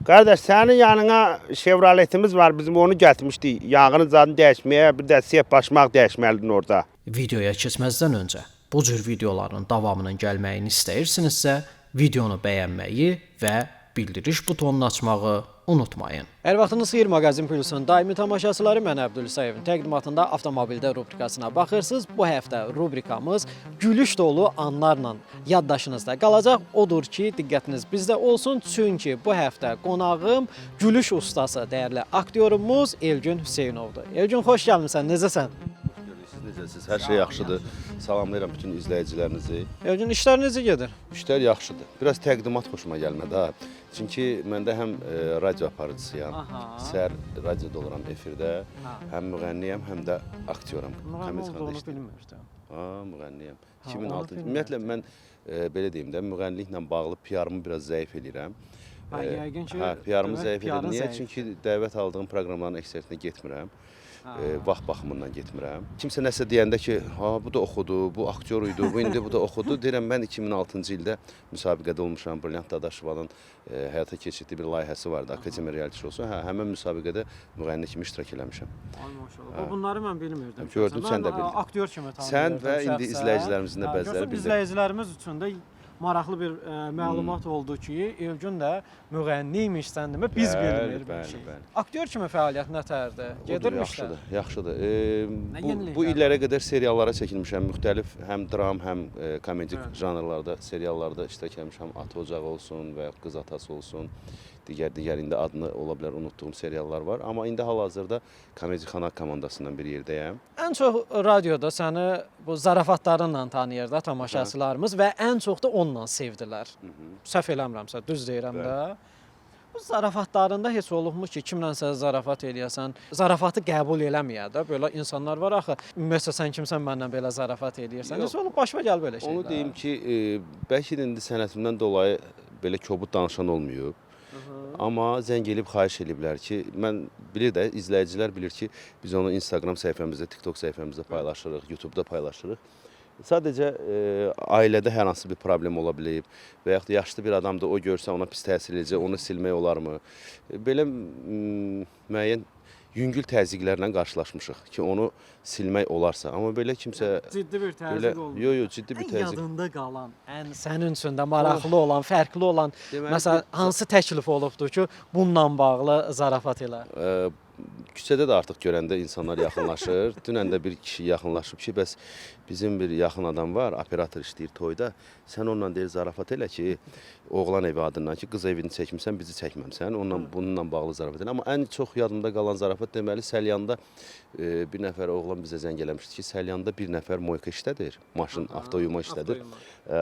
Qardaş, sənin yanına Chevroletimiz var, bizim onu gətirmişdik. Yağının zadını dəyişməyə, bir də siyah başmaq dəyişməliydin orada. Videoya keçməzdən öncə bu cür videoların davamının gəlməyini istəyirsinizsə, videonu bəyənməyi və bildiriş butonunu açmağı unutmayın. Hər vaxtınız xeyir, Mağazin Pulsun daimi tamaşaçıları, mən Əbdülsəyevin təqdimatında avtomobildə rubrikasına baxırsınız. Bu həftə rubrikamız gülüş dolu anlarla yaddaşınızda qalacaq. Odur ki, diqqətiniz bizdə olsun, çünki bu həftə qonağım gülüş ustası, dəyərli aktyorumuz Elgün Hüseynovdur. Elgün, xoş gəlmisən, necəsən? Siz necəsiniz? Hər şey yaxşıdır. Salamlayıram bütün izləyicilərinizi. Elgün, işlər necə gedir? İşlər yaxşıdır. Biraz təqdimat xoşuma gəlmədi ha. Çünki məndə həm radio aparıcısıyam. Səhər radioda oluram efirdə. Həm müğənniyəm, həm də aktyoram. Müğənni olduğunu bilmirdim. Ha, müğənniyəm. 2006. Ümumiyyətlə mən belə deyim də, müğənniliklə bağlı PR-ımı biraz zəif eləyirəm. Yəqin ki, PR-ımı zəif edirəm. Niyə? Çünki dəvət aldığım proqramların əksəriyyətinə getmirəm. Vaxt baxımından getmirəm. Kimsə nəsə deyəndə ki, ha bu da oxudu, bu aktyor idi, bu indi bu da oxudu. Deyirəm, mən 2006-cı ildə müsabiqədə olmuşam. Brilliant Dadaşovanın həyata keçirdiyi bir layihəsi vardı, Akademiya Reality Show-su. Həmin müsabiqədə müğənni kimi iştirak eləmişəm. Ay maşallah. Bunları mən bilmirdim. Gördün, sən də bildin. Mən aktyor kimi tanıyırdım. Sən və indi izləyicilərimizin də bəziləri bildir. İzləyicilərimiz üçün də maraqlı bir məlumat oldu ki, Elgün də müğənni imiş, sən demə, biz bilmirik bir şey. Aktyor kimi fəaliyyət nətərdir? Gedirmişlər? Yaxşıdır. Bu illərə qədər seriallara çəkilmişəm. Müxtəlif həm dram, həm komedik janrlarda, seriallarda iştirak etmişəm. Ata Ocağı olsun və ya Qız Atası olsun. Digər indi adını ola bilər unutduğum seriallar var. Amma indi hal-hazırda Komedi Xana komandasından bir yerdəyəm. Ən çox radioda səni bu zarafatlarınla tanıyır da tamaşaçılarımız və ən çox da onunla sevdilər. Səhv eləmirəmsə, düz deyirəm də. Bu zarafatlarında heç olubmu ki, kimlənsə zarafat eləyəsən, zarafatı qəbul eləməyə də belə insanlar var axı. Ümumiyyətlə sən kimsən məndən belə zarafat eləyirsən? Heç olub başıma gəl belə şeylər. Onu deyim ki, bəlkə indi sənətimdən dolayı belə kobud danışan olmayıb. Amma zəng elib xahiş eləyiblər ki, mən bilir də, izləyicilər bilir ki, biz onu Instagram səhifəmizdə, TikTok səhifəmizdə paylaşırıq, YouTube'da paylaşırıq. Sadəcə ailədə hər hansı bir problem ola bilib və yaxud da yaşlı bir adamdır, o görsə ona pis təsir edəcək, onu silmək olarmı? Belə müəyyən yüngül təzyiqlərlə qarşılaşmışıq ki, onu silmək olarsa. Amma belə kimsə... Ciddi bir təzyiq olmuyor. Yox, ciddi bir təzyiq. Ən yadında qalan, sənin üçün də maraqlı olan, fərqli olan, məsələn, hansı təklif olubdur ki, bununla bağlı zarafat elə? Küçədə də artıq görəndə insanlar yaxınlaşır. Dünən də bir kişi yaxınlaşıb ki, bəs bizim bir yaxın adam var, operator işləyir toyda. Sən onunla deyir, zarafat elə ki, oğlan evi adından ki, qız evini çəkmirsən, bizi çəkməmsən. Bununla bağlı zarafat elə. Amma ən çox yadımda qalan zarafat deməli, Səlyanda bir nəfər oğlan bizə zəng eləmişdi ki, Səlyanda bir nəfər moyka işlədir, maşın, avtoyuma işlədir.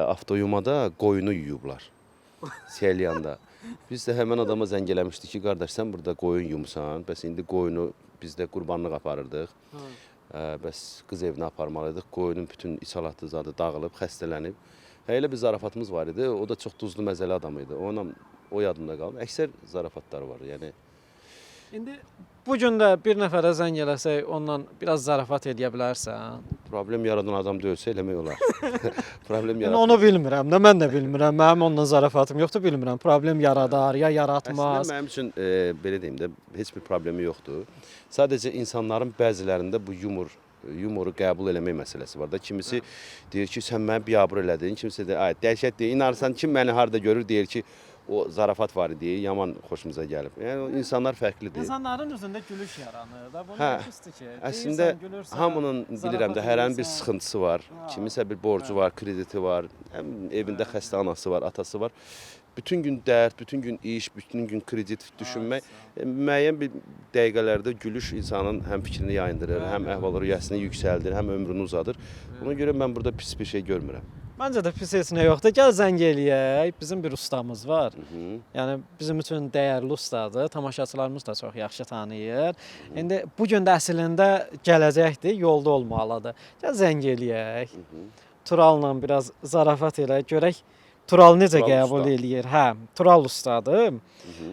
Avtoyumada qoyunu yuyublar. Səlyanda. Biz də həmən adama zəng eləmişdik ki, qardaş, sən burada qoyun yumusan, bəs indi qoyunu biz də qurbanlıq aparırdıq, bəs qız evinə aparmalıydıq, qoyunun bütün içalatı zadı dağılıb, xəstələnib. Elə bir zarafatımız var idi, o da çox duzlu məzəli adam idi, o yadımda qalıb. Əksər zarafatlar var, yəni. İndi bugün də bir nəfərə zəng eləsək, onunla biraz zarafat edə bilərsən. Problem yaradan adam döyülsə eləmək olar. Problem yaradan. Onu bilmirəm də, mən də bilmirəm. Mənim onunla zarafatım yoxdur, bilmirəm. Problem yaradar, ya yaratmaz. Əslində mənim üçün, belə deyim də, heç bir problemi yoxdur. Sadəcə insanların bəzilərində bu yumoru qəbul eləmək məsələsi var da. Kimisi deyir ki, sən mənə biabır elədin, kimisi deyir, ay, dəhşət deyir, inanırsan kim məni harada görür, deyir ki, o zarafat var idi, yaman xoşumuza gəlib. Yəni insanlar fərqlidir. İnsanların üzündə gülüş yaranır da. Bunu pisdir ki. Əslində hamının bilirəm də hər bir sıxıntısı var. Kimisə bir borcu var, krediti var, həm evində xəstə anası var, atası var. Bütün gün dərd, bütün gün iş, bütün gün kredit düşünmək, müəyyən bir dəqiqələrdə gülüş insanın həm fikrini yayındırır, həm əhval-ruhiyyəsini yüksəldir, həm ömrünü uzadır. Buna görə mən burada pis bir şey görmürəm. Məncə də pis heç nə yoxdur. Gəl zəng eləyək. Bizim bir ustamız var. Yəni bizim üçün dəyərli ustadır. Tamaşaçılarımız da çox yaxşı tanıyır. İndi bu gün də əslində gələcəkdir, yolda olmalıdır. Gəl zəng eləyək. Turalla biraz zarafat elə, görək Tural necə qəbul eləyir? Hə, Tural ustadır.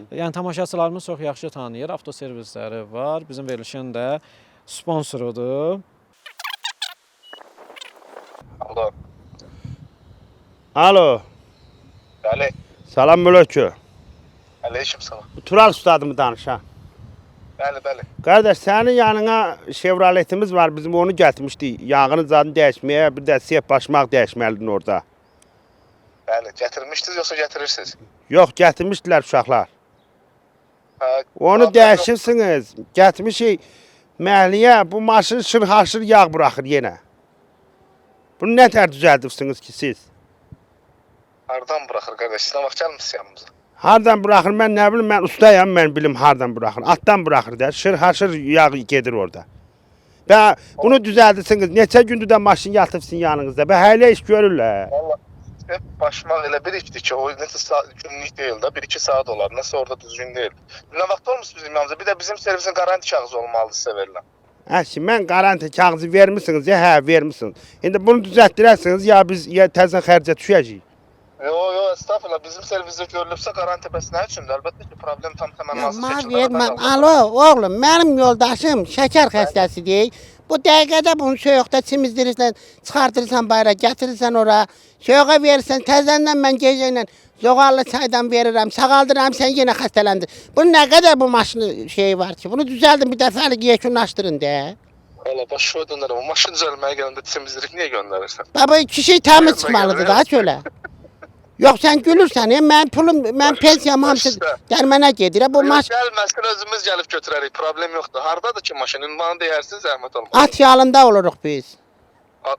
Yəni tamaşaçılarımız çox yaxşı tanıyır. Avtoservisləri var. Bizim verilişin də sponsorudur. Alo. Alo. Bəli. Salam Mülökü. Aleyküm salam. Tural ustadımı danışan. Bəli, bəli. Kardeş senin yanına Chevrolet'imiz var. Bizim onu getirmişti. Yağını zadını değişmeye bir de siyah başmak değişmeliydin orada. Bəli, gətirmişdiniz yoxsa gətirirsiniz? Yok getirmiştiler uşaklar. Ha, Onu problem değişirsiniz. Getirmişik. Məhliyə bu maşın şırhaşır yağ bırakır yine. Bunu ne tər düzeltirsiniz ki siz? Hardan buraxır qardaş? Sizə vaxt gəlmişsiniz yanımıza. Hardan bırakır ben ne bileyim ben ustayam ben bilim hardan bırakır. Attan bırakır der. Şırhaşır yağ gedir orada. Ve bunu düzeltirsiniz. Neçə gündür de maşın yatırsın yanınızda. Ve hele iş görürler. Valla hep başmaq elə bir işdir ki, o nəsə saat, günlük deyil də, 1-2 saat olar. Nəsə orada düzgün deyil. Nə vaxt olmuş bizim yanımıza? Bir də bizim servisin garanti kağızı olmalıdır sizə verilən. Ha şimdi ben garanti kağızı vermişsiniz ya he vermişsiniz. Şimdi bunu düzelttirersiniz ya biz ya tezden xərcə düşəcəyik. Yo, estağfurullah. Bizim serviste görülübsə garanti bəs nə üçündür? Əlbəttə ki, problem tam təmənnası Vermem. Alo oğlum benim yoldaşım şeker hastası. Bu dəqiqədə bunu soyuqda çimizdirirsən, çıxartırsan bayra, gətirirsən ora. Soyuğa verirsən, təzəndən mən gecə ilə zoğallı çaydan verirəm, sağaldıram, sən yenə xəstələndin. Bunun nə qədər bu maşını şey var ki, bunu düzəldin bir dəfəlik yekunlaşdırın de. Valla başı dönərəm. O maşın düzəlməyə gələndə temizlik niyə göndərirsən? Baba kişi təmiz çıxmalıdır da şöyle. Yox sən gülürsən, mən pulum, mən pensiyam hamısı dərmənə gedir. Bu maş Gəlməsin, özümüz gəlib götürərik. Problem yoxdur. Hardadır ki maşın? Ünvanı deyərsin, zəhmət olmaz. at yalında oluruq biz.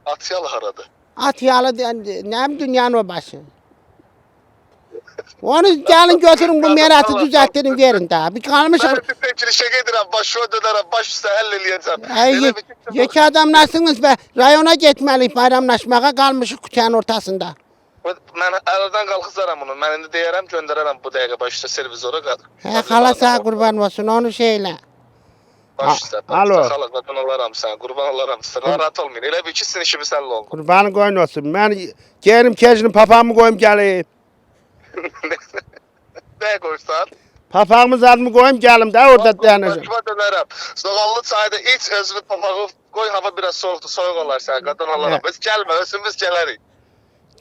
Atyalı haradır? At yalı nə dünyanın o başı. Onu gəlin götürün bu meratı düzəltdirin verin daha. Bir qalmışıq. Mən bir çəkilişə gedirəm, başıma dönərəm, baş üstə həll eləyəcəm. Ay, yeki adamlarsınız be. Rayona getməliyik bayramlaşmağa, qalmışıq küçənin ortasında. Mən aradan qalxızaram onu. Mən indi deyərəm, göndərərəm bu dəqiqə baş üstə servizora. Hə, xala sağ qurban olsun, onu şeylə. Baş üstə. Alo. Xala, qurban olaram sən, qurban olaram sən. Narahat olmayın. Elə bir ki, sizin işimiz həll oldu. Kurbanı koyun olsun. Ben gelirim kecinin papağımı koyayım geleyim. Nəyə qoysan? Papağımı zadımı koyayım gelim de orada dayanacağım. Başıma dönərəm. Soğallı çayda iç, özünü papağı qoy, hava biraz soğukdur, soyuq olar sən, qadın olaram. Biz gəlmə, özümüz gələrik.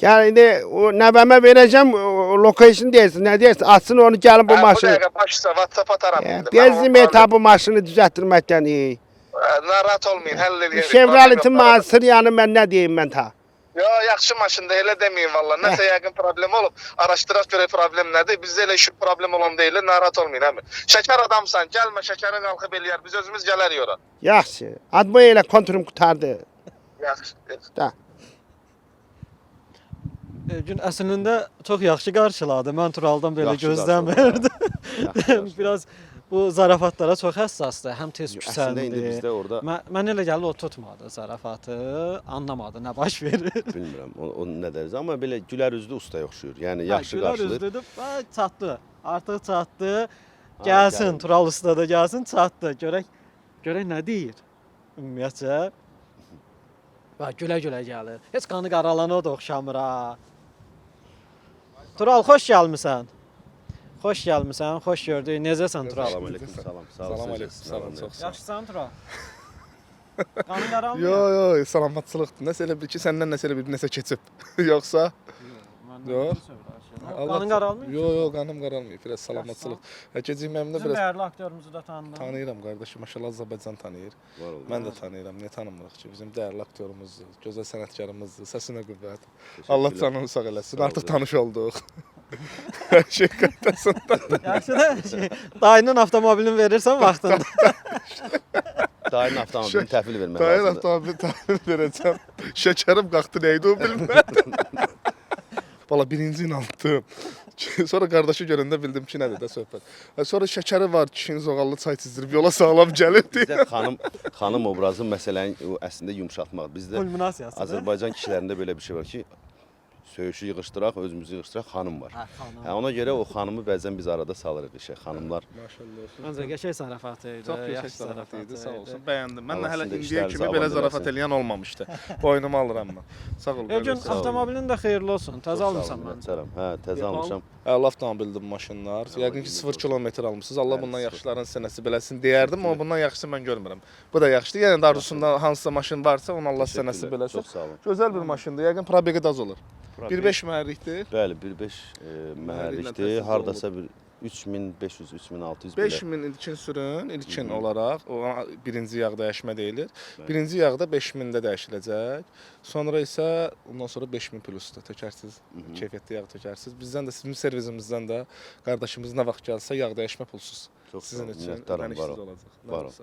Gel indi o nəbəmə vereceğim o location değilsin ne değilsin atsın onu gelin bu Bu maşını. dəqiqə baş üstə, WhatsApp ataram. indi. Bezdim eta bu maşını düzelttirmekten iyi. Narahat olmayın, həll eləyərik. Chevrolet'in maaşını yani ben ne diyeyim ben ta. Yo, yaxşı maşındır, elə deməyin valla. Nəsə yəqin problem olub. Araşdıraq görək problem nədir. Bizdə elə şu problem olan deyil, narahat olmayın əmi. Şəkər adamsan, gəlmə şəkəri qalxıb eləyər. Biz özümüz gələrik ora. Yaxşı. Adımı elə kontrum kurtardı. Yaxşı. Da. Gün əslində çox yaxşı qarşıladı. Mən Turaldan belə Yaxşı gözləmirdim. Yaxşı Biraz bu zarafatlara çox həssasdır. Həm tez Əslində indi küsəldi. bizdə orada Mən elə gəlir o tutmadı zarafatı, anlamadı nə baş verir. bilmirəm o nə dərəcə amma belə gülər üzlü ustaya oxşuyur. Yəni yaxşı qarşılayır. Üzdüdü, çatdı. Artıq çatdı. Gəlsin gəlin. Tural usta da gəlsin, çatdı. Görək nə deyir. Ümumiyyətcə gülə-gülə gəlir. Heç qanı qaralana da oxşamır ha. Tural xoş gəlmisən. Xoş gəlmisən, xoş gördük. Necəsən Tural? Salam əleykum, salam. Salam əleykum, salam, çox sağ ol. Yaxşısan Tural? Qanı qaralmır. Yo, salamatçılıqdır. Nəsə elə bir ki, səndən nəsə elə bir nəsə keçib. Yoxsa? Yox. Qanın qaralmır? Yo, qanım qaralmır. Biraz salamatçılıq. Gecikməyimdə Bizim biraz dəyərli aktyorumuzu da tanıdın. tanıyıram qardaşım. Maşallah Azərbaycan tanıyır. Var olun. Mən də tanıyıram. Niyə tanımırıq ki? Bizim dəyərli aktyorumuzdur, gözəl sənətkarımızdır. Səsinə qüvvət. Allah canını sağ eləsin. Sağ ol, Artıq canım. tanış olduq. Hər şey qaydasında. Yaxşı da dayının avtomobilini verirsən vaxtında. Dayının avtomobilini təhvil vermək Dayın lazımdır. avtomobili təhvil verəcəm. Şəkərim qalxdı, neydi o bilmədim. Valla birinci inandım. Sonra qardaşı görəndə bildim ki, nədir də söhbət. Sonra şəkəri var, kişinin zoğallı çay çizdirib yola sağlam gəlirdi. Bizdə xanım obrazı məsələni əslində yumşaltmaq. Bizdə Kulminasiyası. Azərbaycan kişilərində belə bir şey var ki, söyüşü yığışdıraq, özümüzü yığışdıraq, xanım var. xanım. Hə, ona görə o xanımı bəzən biz arada salırıq işə. Xanımlar Maşallah olsun. Məncə qəşəng zarafat idi. Çox yaxşı qəşəng zarafat idi, zarafat sağ olsun. Bəyəndim. Mən Allah də hələ sizin də indiyə işlərinizi kimi avam belə eləsin. zarafat eləyən olmamışdı. Boynuma alıram mən. Sağ ol. Evgün qardaş, sağ ol. avtomobilin də xeyirli olsun. Təzə almısan məncə. Minnətdaram. Hə, təzə almışam. Əla avtomobildir bu maşınlar. Yəqin ki 0 kilometr almısınız. Allah bundan yaxşıların sənəsi beləsin deyərdim, amma bundan yaxşısı mən görmürəm. Bu da yaxşıdır. Yəni də arzusunda hansısa maşın varsa, onun Allah sənəsi beləsin. Çox sağ olun. Gözəl bir maşındır. Yəqin probeqi də az olur. 1.5 mühərrikdir. Bəli, 1.5 məhərrikdir. təchiz Hardasa bir 3500, 3600 belə. 5000 ilkin sürün, ilkin olaraq o birinci yağ dəyişmə deyilir. Birinci yağda 5000-də dəyişiləcək. Sonra isə ondan sonra 5000 plusda tökərsiniz. Keyfiyyətli yağ tökərsiniz. Bizdən də sizin servisimizdən də qardaşımız nə vaxt gəlsə yağ dəyişmə pulsuz. Çox sağ Sizin olun, üçün minnətdaram, ödənişsiz var ol. olacaq. Nə Var ol. olsa.